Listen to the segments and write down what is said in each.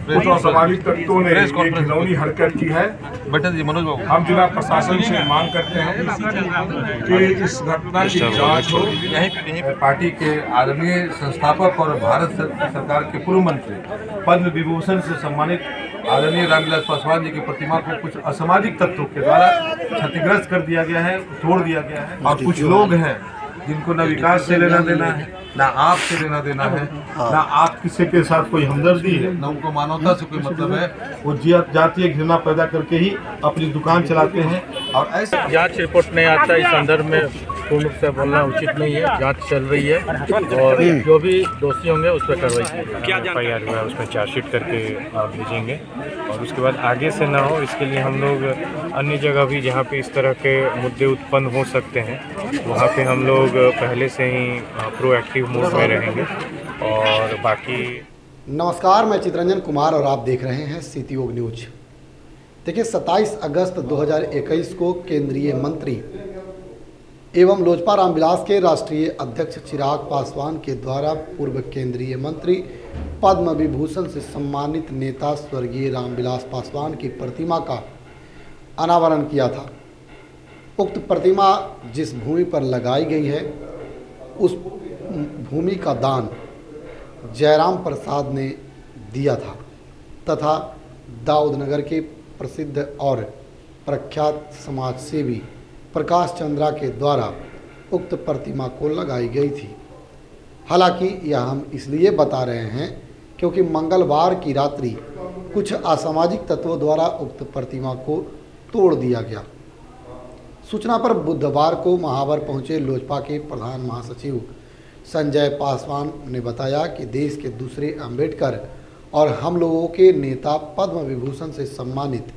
कुछ असामाजिक तत्वों ने ये घिनौनी हरकत की है। हम जिला प्रशासन से मांग करते हैं कि इस घटना की जांच हो। पार्टी के आदरणीय संस्थापक और भारत सरकार के पूर्व मंत्री पद्म विभूषण से सम्मानित आदरणीय रामविलास पासवान जी की प्रतिमा को कुछ असामाजिक तत्वों के द्वारा क्षतिग्रस्त कर दिया गया है, तोड़ दिया गया है। और कुछ लोग हैं जिनको न विकास से लेना देना है, ना आप से लेना देना है, ना आप किसी के साथ कोई हमदर्दी है, ना उनको मानवता से कोई मतलब है। वो जातीय घृणा पैदा करके ही अपनी दुकान चलाते हैं। और ऐसे जांच रिपोर्ट नहीं आता, इस संदर्भ में पूर्ण रूप से बोलना उचित नहीं है। जांच चल रही है और जो भी दोषी होंगे उस पर कार्रवाई की क्या एफआईआर हुआ है उसमें चार्जशीट करके भेजेंगे और उसके बाद आगे से ना हो इसके लिए हम लोग अन्य जगह भी जहाँ पे इस तरह के मुद्दे उत्पन्न हो सकते हैं वहाँ पे हम लोग पहले से ही प्रोएक्टिव मोड में रहेंगे। और बाकी नमस्कार, मैं चितरंजन कुमार और आप देख रहे हैं सीटीयोग न्यूज। देखिए, 27 अगस्त 2021 को केंद्रीय मंत्री एवं लोजपा रामविलास के राष्ट्रीय अध्यक्ष चिराग पासवान के द्वारा पूर्व केंद्रीय मंत्री पद्म विभूषण से सम्मानित नेता स्वर्गीय रामविलास पासवान की प्रतिमा का अनावरण किया था। उक्त प्रतिमा जिस भूमि पर लगाई गई है उस भूमि का दान जयराम प्रसाद ने दिया था तथा दाऊदनगर के प्रसिद्ध और प्रख्यात समाज सेवी प्रकाश चंद्रा के द्वारा उक्त प्रतिमा को लगाई गई थी। हालांकि यह हम इसलिए बता रहे हैं क्योंकि मंगलवार की रात्रि कुछ असामाजिक तत्वों द्वारा उक्त प्रतिमा को तोड़ दिया गया। सूचना पर बुधवार को महावर पहुंचे लोजपा के प्रधान महासचिव संजय पासवान ने बताया कि देश के दूसरे अंबेडकर और हम लोगों के नेता पद्म विभूषण से सम्मानित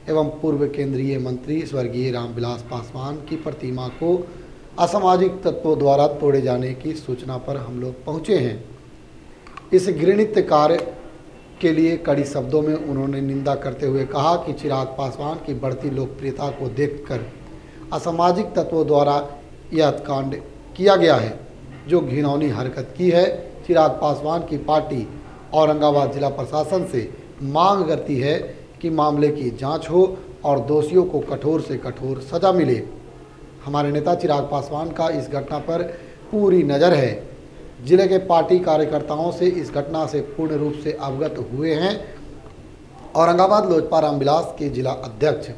एवं पूर्व केंद्रीय मंत्री स्वर्गीय रामविलास पासवान की प्रतिमा को असामाजिक तत्वों द्वारा तोड़े जाने की सूचना पर हम लोग पहुंचे हैं। इस घृणित कार्य के लिए कड़ी शब्दों में उन्होंने निंदा करते हुए कहा कि चिराग पासवान की बढ़ती लोकप्रियता को देखकर असामाजिक तत्वों द्वारा यह कांड किया गया है जो घिनौनी हरकत की है। चिराग पासवान की पार्टी औरंगाबाद जिला प्रशासन से मांग करती है कि मामले की जांच हो और दोषियों को कठोर से कठोर सजा मिले। हमारे नेता चिराग पासवान का इस घटना पर पूरी नज़र है। जिले के पार्टी कार्यकर्ताओं से इस घटना से पूर्ण रूप से अवगत हुए हैं। औरंगाबाद लोजपा रामविलास के जिला अध्यक्ष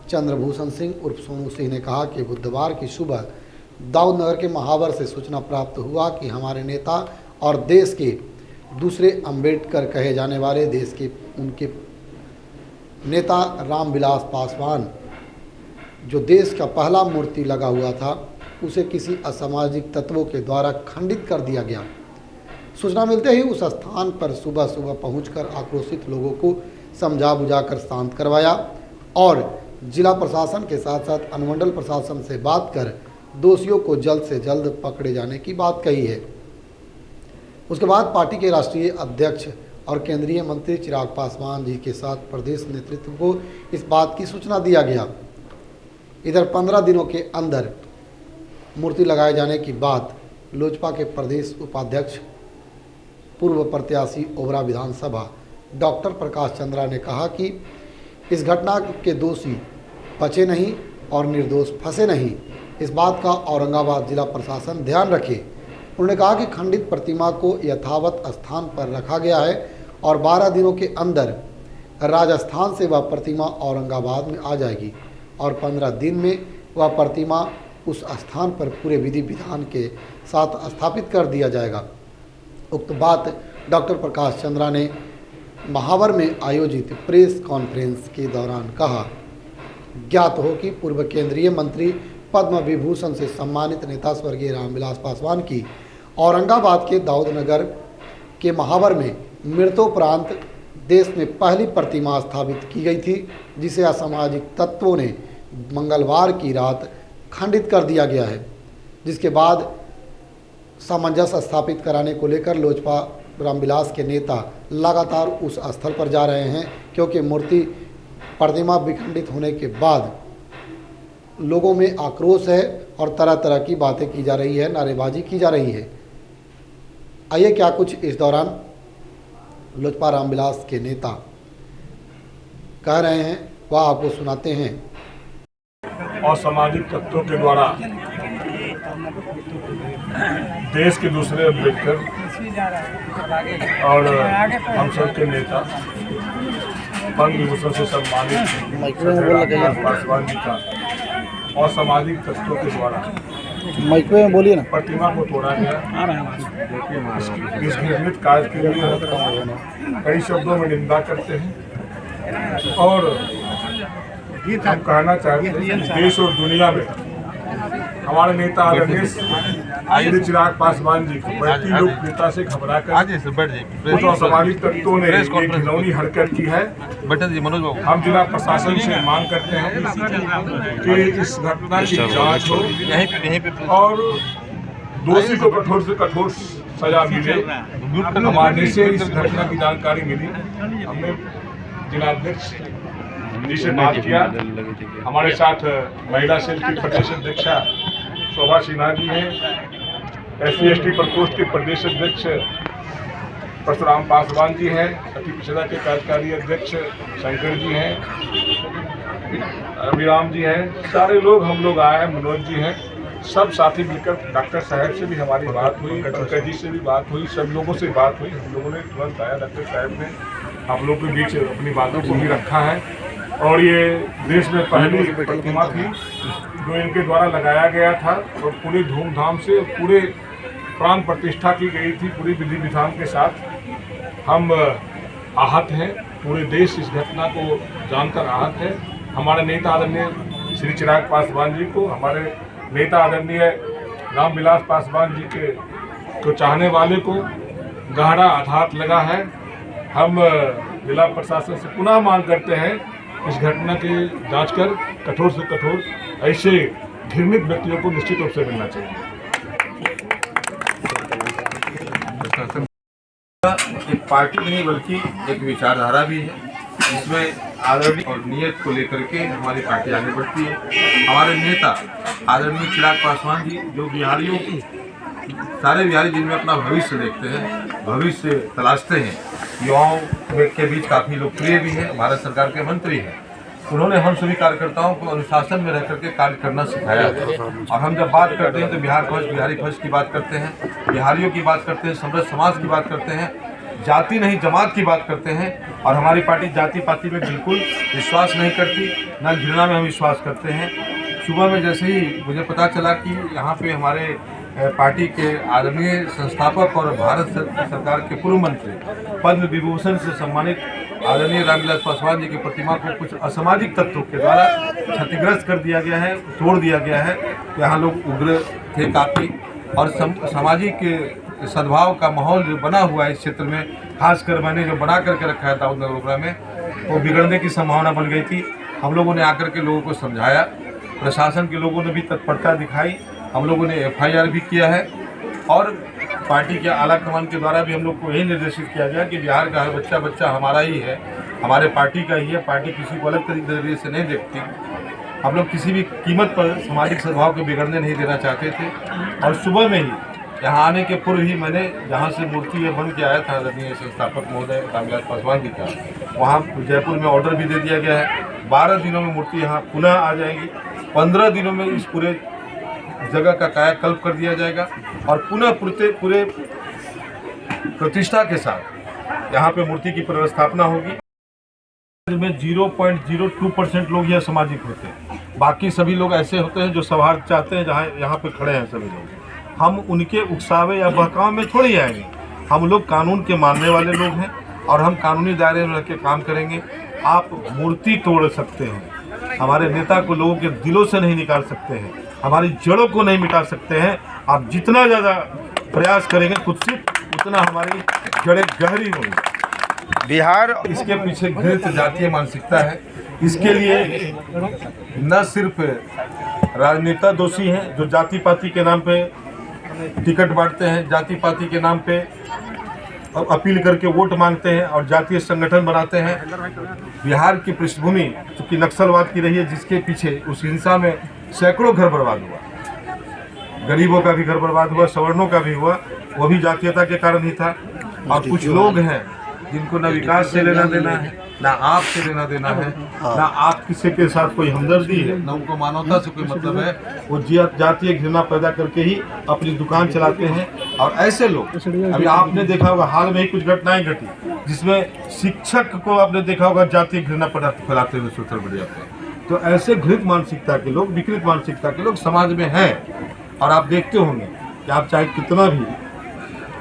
चंद्रभूषण सिंह उर्फ सोनू सिंह ने कहा कि बुधवार की सुबह दाऊदनगर के महावर से सूचना प्राप्त हुआ कि हमारे नेता और देश के दूसरे अंबेडकर कहे जाने वाले देश के उनके नेता रामविलास पासवान जो देश का पहला मूर्ति लगा हुआ था उसे किसी असामाजिक तत्वों के द्वारा खंडित कर दिया गया। सूचना मिलते ही उस स्थान पर सुबह सुबह पहुंचकर आक्रोशित लोगों को समझा बुझाकर शांत करवाया और जिला प्रशासन के साथ साथ अनुमंडल प्रशासन से बात कर दोषियों को जल्द से जल्द पकड़े जाने की बात कही है। उसके बाद पार्टी के राष्ट्रीय अध्यक्ष और केंद्रीय मंत्री चिराग पासवान जी के साथ प्रदेश नेतृत्व को इस बात की सूचना दिया गया। इधर 15 दिनों के अंदर मूर्ति लगाए जाने की बात लोजपा के प्रदेश उपाध्यक्ष पूर्व प्रत्याशी ओबरा विधानसभा डॉक्टर प्रकाश चंद्रा ने कहा कि इस घटना के दोषी बचे नहीं और निर्दोष फंसे नहीं। इस बात का औरंगाबाद जिला प्रशासन ध्यान रखे। उन्होंने कहा कि खंडित प्रतिमा को यथावत स्थान पर रखा गया है और 12 दिनों के अंदर राजस्थान से वह प्रतिमा औरंगाबाद में आ जाएगी और 15 दिन में वह प्रतिमा उस स्थान पर पूरे विधि विधान के साथ स्थापित कर दिया जाएगा। उक्त बात डॉक्टर प्रकाश चंद्रा ने महावर में आयोजित प्रेस कॉन्फ्रेंस के दौरान कहा। ज्ञात हो कि पूर्व केंद्रीय मंत्री पद्म विभूषण से सम्मानित नेता स्वर्गीय रामविलास पासवान की औरंगाबाद के दाऊदनगर के महावर में मृत्योपरांत देश में पहली प्रतिमा स्थापित की गई थी जिसे असामाजिक तत्वों ने मंगलवार की रात खंडित कर दिया गया है, जिसके बाद सामंजस्य स्थापित कराने को लेकर लोजपा रामविलास के नेता लगातार उस स्थल पर जा रहे हैं क्योंकि मूर्ति प्रतिमा विखंडित होने के बाद लोगों में आक्रोश है और तरह तरह की बातें की जा रही है, नारेबाजी की जा रही है। आइए क्या कुछ इस दौरान लोजपा रामविलास के नेता कह रहे हैं, वह आपको सुनाते हैं। असामाजिक तत्वों के द्वारा देश के दूसरे अम्बेडकर और हम सब के नेता पद्म विभूषण से सम्मानित रामविलास पासवान जी का असामाजिक तत्वों के द्वारा माइक्रो में बोलिए ना। प्रतिमा को तोड़ा गया। इस घृणित कार्य के लिए हम कई शब्दों में निंदा करते हैं और हम कहना चाहते हैं कि देश और दुनिया में हमारे नेता आदरणीय श्री चिराग पासवान जी को बढ़ती लोकप्रियता से घबरा कर कुछ असामाजिक तत्वों ने एक घिनौनी हरकत की है। हम जिला प्रशासन से मांग करते हैं कि इस घटना की जांच हो और दोषी को कठोर से कठोर सजा मिले। हमारे से इस घटना की जानकारी मिली, हमने जिलाध्यक्ष जी से बात किया। हमारे साथ महिला सेल की प्रदेश अध्यक्षा शोभा सिन्हा जी हैं, SC/ST प्रकोष्ठ के प्रदेश अध्यक्ष परशुराम पासवान जी हैं, अति पिछड़ा के कार्यकारी अध्यक्ष शंकर जी हैं, अभिराम जी हैं, सारे लोग हम लोग आए हैं, मनोज जी हैं, सब साथी मिलकर डॉक्टर साहब से भी हमारी बात हुई, पंकज जी से भी बात हुई, सब लोगों से बात हुई। हम लोगों ने तुरंत आया, डॉक्टर साहब ने हम लोग के बीच अपनी बातों को भी रखा है और ये देश में पहली प्रतिमा थी जो इनके द्वारा लगाया गया था और पूरी धूमधाम से पूरे प्राण प्रतिष्ठा की गई थी, पूरी विधि विधान के साथ। हम आहत हैं, पूरे देश इस घटना को जानकर आहत है। हमारे नेता आदरणीय श्री चिराग पासवान जी को, हमारे नेता आदरणीय रामविलास पासवान जी को चाहने वाले को गहरा आघात लगा है। हम जिला प्रशासन से पुनः मांग करते हैं इस घटना की जांच कर कठोर से कठोर ऐसे घृणित व्यक्तियों को निश्चित रूप से मिलना चाहिए। एक पार्टी नहीं बल्कि एक विचारधारा भी है, इसमें आदरणीय और नियत को लेकर के हमारी पार्टी आगे बढ़ती है। हमारे नेता आदरणीय चिराग पासवान जी जो बिहारियों सारे बिहारी जिनमें अपना भविष्य देखते हैं, भविष्य तलाशते हैं, युवाओं के बीच काफ़ी लोकप्रिय भी है, भारत सरकार के मंत्री हैं। उन्होंने हम सभी कार्यकर्ताओं को अनुशासन में रह करके कार्य करना सिखाया। और हम जब बात करते हैं तो बिहार फर्स्ट, बिहारी फर्स्ट की बात करते हैं, बिहारियों की बात करते हैं, समृद्ध समाज की बात करते हैं, जाति नहीं जमात की बात करते हैं। और हमारी पार्टी जाति पाति में बिल्कुल विश्वास नहीं करती, न घृणा में हम विश्वास करते हैं। सुबह में जैसे ही मुझे पता चला कि यहाँ पे हमारे पार्टी के आदरणीय संस्थापक और भारत सरकार के पूर्व मंत्री पद्म विभूषण से सम्मानित आदरणीय रामविलास पासवान जी की प्रतिमा को कुछ असामाजिक तत्वों के द्वारा क्षतिग्रस्त कर दिया गया है, तोड़ दिया गया है। यहाँ लोग उग्र थे काफ़ी और सामाजिक सद्भाव का माहौल जो बना हुआ है इस क्षेत्र में, खासकर मैंने जो बना करके रखा है दाऊद नगर में, वो बिगड़ने की संभावना बन गई थी। हम लोगों ने आकर के लोगों को समझाया, प्रशासन के लोगों ने भी तत्परता दिखाई, हम लोगों ने FIR भी किया है और पार्टी के आला कमान के द्वारा भी हम लोग को यही निर्देशित किया गया कि बिहार का हर बच्चा हमारा ही है, हमारे पार्टी का ही है। पार्टी किसी को अलग तरीके से नहीं देखती। हम लोग किसी भी कीमत पर सामाजिक सद्भाव को बिगड़ने नहीं देना चाहते थे। और सुबह में ही यहाँ आने के पूर्व ही मैंने जहाँ से मूर्ति बन के आया था आदरणीय संस्थापक महोदय रामविलास पासवान जी का, वहाँ जयपुर में ऑर्डर भी दे दिया गया है। 12 दिनों में मूर्ति यहाँ पुनः आ जाएगी। 15 दिनों में इस पूरे जगह का कायाकल्प कर दिया जाएगा और पुनः पूरे प्रतिष्ठा के साथ यहाँ पे मूर्ति की पुनर्स्थापना होगी। में 0.02% लोग यह सामाजिक होते हैं, बाकी सभी लोग ऐसे होते हैं जो सौहार्द चाहते हैं, जहाँ यहाँ पे खड़े हैं सभी लोग। हम उनके उकसावे या बहकावे में थोड़ी आएंगे। हम लोग कानून के मानने वाले लोग हैं और हम कानूनी दायरे में रह के काम करेंगे। आप मूर्ति तोड़ सकते हैं, हमारे नेता को लोगों के दिलों से नहीं निकाल सकते हैं, हमारी जड़ों को नहीं मिटा सकते हैं। आप जितना ज़्यादा प्रयास करेंगे कुत्सित, उतना हमारी जड़ें गहरी होंगी। बिहार इसके पीछे घृणित जातीय मानसिकता है। इसके लिए न सिर्फ राजनेता दोषी हैं जो जाति पाति के नाम पे टिकट बांटते हैं, जाति पाति के नाम पे अपील करके वोट मांगते हैं और जातीय संगठन बनाते हैं। बिहार की पृष्ठभूमि चूँकि नक्सलवाद की रही है, जिसके पीछे उस हिंसा में सैकड़ों घर बर्बाद हुआ, गरीबों का भी घर बर्बाद हुआ, सवर्णों का भी हुआ, वो भी जातीयता के कारण ही था। और कुछ लोग हैं जिनको ना विकास से लेना देना है, ना आप से लेना देना है, ना आप किसी के साथ कोई हमदर्दी है, ना उनको मानवता से कोई मतलब है। वो जातीय घृणा पैदा करके ही अपनी दुकान चलाते हैं। और ऐसे लोग, अभी आपने देखा होगा हाल में ही कुछ घटनाएं घटी जिसमें शिक्षक को आपने देखा होगा जातीय घृणा फैलाते हुए सोशल मीडिया पर। तो ऐसे घृणित मानसिकता के लोग, विकृत मानसिकता के लोग समाज में हैं। और आप देखते होंगे कि आप चाहे कितना भी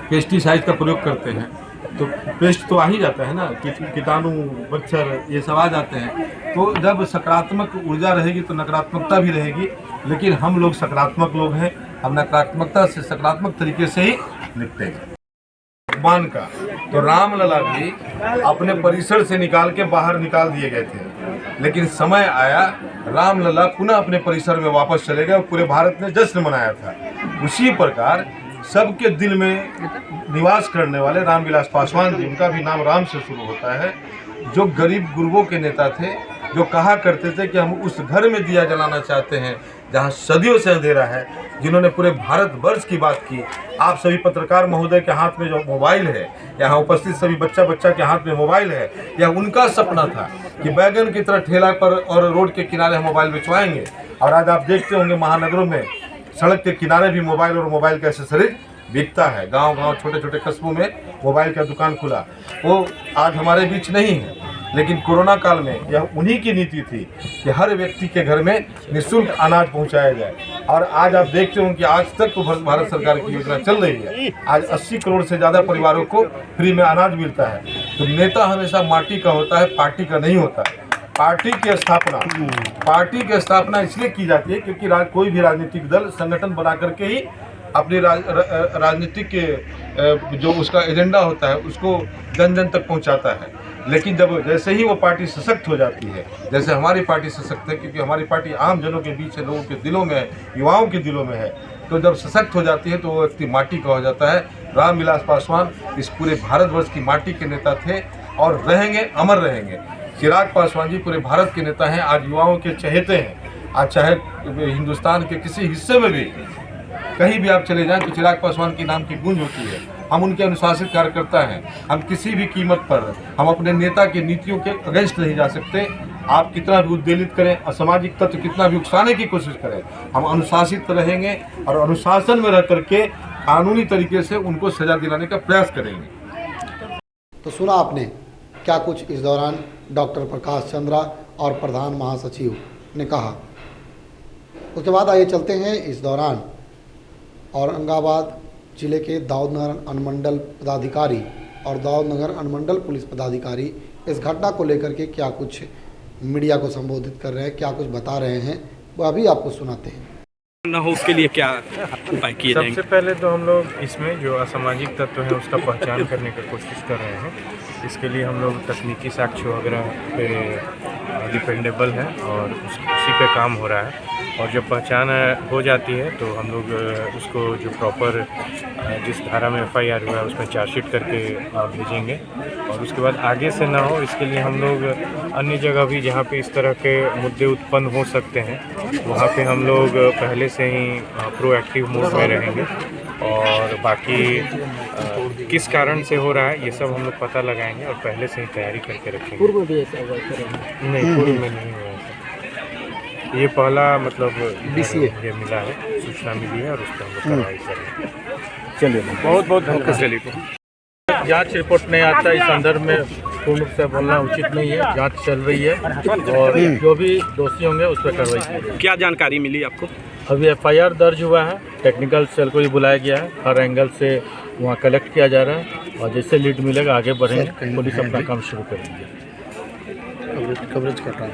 पेस्टिसाइड का प्रयोग करते हैं तो पेस्ट तो आ ही जाता है ना, कीटाणु, मच्छर, ये सब आ जाते हैं। तो जब सकारात्मक ऊर्जा रहेगी तो नकारात्मकता भी रहेगी। लेकिन हम लोग सकारात्मक लोग हैं, हम नकारात्मकता से सकारात्मक तरीके से ही निपटेंगे। भगवान का तो रामलला भी अपने परिसर से निकाल के बाहर निकाल दिए गए थे, लेकिन समय आया रामलला पुनः अपने परिसर में वापस चले गए और पूरे भारत ने जश्न मनाया था। उसी प्रकार सबके दिल में निवास करने वाले रामविलास पासवान जी, उनका भी नाम राम से शुरू होता है, जो गरीब गुरबों के नेता थे, जो कहा करते थे कि हम उस घर में दिया जलाना चाहते हैं जहां सदियों से अंधेरा है, जिन्होंने पूरे भारतवर्ष की बात की। आप सभी पत्रकार महोदय के हाथ में जो मोबाइल है, यहाँ उपस्थित सभी बच्चा के हाथ में मोबाइल है, यह उनका सपना था कि बैगन की तरह ठेला पर और रोड के किनारे हम मोबाइल बेचवाएंगे। और आज आप देखते होंगे महानगरों में सड़क के किनारे भी मोबाइल और मोबाइल का एक्सेसरीज बिकता है। गांव-गांव, छोटे-छोटे कस्बों में मोबाइल का दुकान खुला। वो आज हमारे बीच नहीं है, लेकिन कोरोना काल में यह उन्हीं की नीति थी कि हर व्यक्ति के घर में निःशुल्क अनाज पहुंचाया जाए। और आज आप देखते हो कि आज तक तो भारत सरकार की योजना चल रही है। आज 80 करोड़ से ज़्यादा परिवारों को फ्री में अनाज मिलता है। तो नेता हमेशा माटी का होता है, पार्टी का नहीं होता है। पार्टी की स्थापना इसलिए की जाती है क्योंकि कोई भी राजनीतिक दल संगठन बना करके ही अपनी राजनीतिक के जो उसका एजेंडा होता है उसको जन जन तक पहुंचाता है। लेकिन जब जैसे ही वो पार्टी सशक्त हो जाती है, जैसे हमारी पार्टी सशक्त है क्योंकि हमारी पार्टी आम जनों के बीच है, लोगों के दिलों में है, युवाओं के दिलों में है, तो जब सशक्त हो जाती है तो वो व्यक्ति माटी का हो जाता है। रामविलास पासवान इस पूरे भारतवर्ष की माटी के नेता थे और रहेंगे, अमर रहेंगे। चिराग पासवान जी पूरे भारत के नेता हैं, आज युवाओं के चहेते हैं। आज चाहे हिंदुस्तान के किसी हिस्से में भी कहीं भी आप चले जाएं तो चिराग पासवान के नाम की गूंज होती है। हम उनके अनुशासित कार्यकर्ता हैं। हम किसी भी कीमत पर हम अपने नेता की नीतियों के अगेंस्ट नहीं जा सकते। आप कितना भी उद्वेलित करें, असामाजिक तत्व कितना भी उकसाने की कोशिश करें, हम अनुशासित रहेंगे और अनुशासन में रह करके कानूनी तरीके से उनको सजा दिलाने का प्रयास करेंगे। तो सुना आपने क्या कुछ इस दौरान डॉक्टर प्रकाश चंद्रा और प्रधान महासचिव ने कहा। उसके बाद आइए चलते हैं इस दौरान औरंगाबाद जिले के दाऊदनगर अनुमंडल पदाधिकारी और दाऊदनगर अनुमंडल पुलिस पदाधिकारी इस घटना को लेकर के क्या कुछ मीडिया को संबोधित कर रहे हैं, क्या कुछ बता रहे हैं, वो अभी आपको सुनाते हैं। ना हो उसके लिए क्या उपाय किए जाएंगे? सबसे पहले तो हम लोग इसमें जो असामाजिक तत्व है उसका पहचान करने की कोशिश कर रहे हैं। इसके लिए हम लोग तकनीकी साक्ष्य वगैरह पे डिपेंडेबल है और उसी पे काम हो रहा है। और जब पहचान हो जाती है तो हम लोग उसको जो प्रॉपर जिस धारा में FIR हुआ है उसमें चार्जशीट करके भेजेंगे। और उसके बाद आगे से ना हो इसके लिए हम लोग अन्य जगह भी जहाँ पे इस तरह के मुद्दे उत्पन्न हो सकते हैं वहाँ पे हम लोग पहले से ही प्रोएक्टिव मोड में रहेंगे। और बाकी किस कारण से हो रहा है ये सब हम लोग पता लगाएंगे और पहले से ही तैयारी करके रखेंगे। पूर्व भी ऐसा हुआ नहीं, पूर्व में नहीं हुआ ऐसा। ये पहला मतलब ये मिला है, सूचना मिली है और उस पर हम लोग कार्रवाई करेंगे। चलिए बहुत बहुत धन्यवाद। जांच रिपोर्ट नहीं आता इस संदर्भ में पूर्ण रूप से बोलना उचित नहीं है। जांच चल रही है और जो भी दोषी होंगे उस पर कार्रवाई की। क्या जानकारी मिली आपको? अभी FIR दर्ज हुआ है, टेक्निकल सेल को भी बुलाया गया है, हर एंगल से वहाँ कलेक्ट किया जा रहा है और जैसे लीड मिलेगा आगे बढ़ेंगे, पुलिस अपना काम शुरू करेंगे। कवरेज कर रहा है।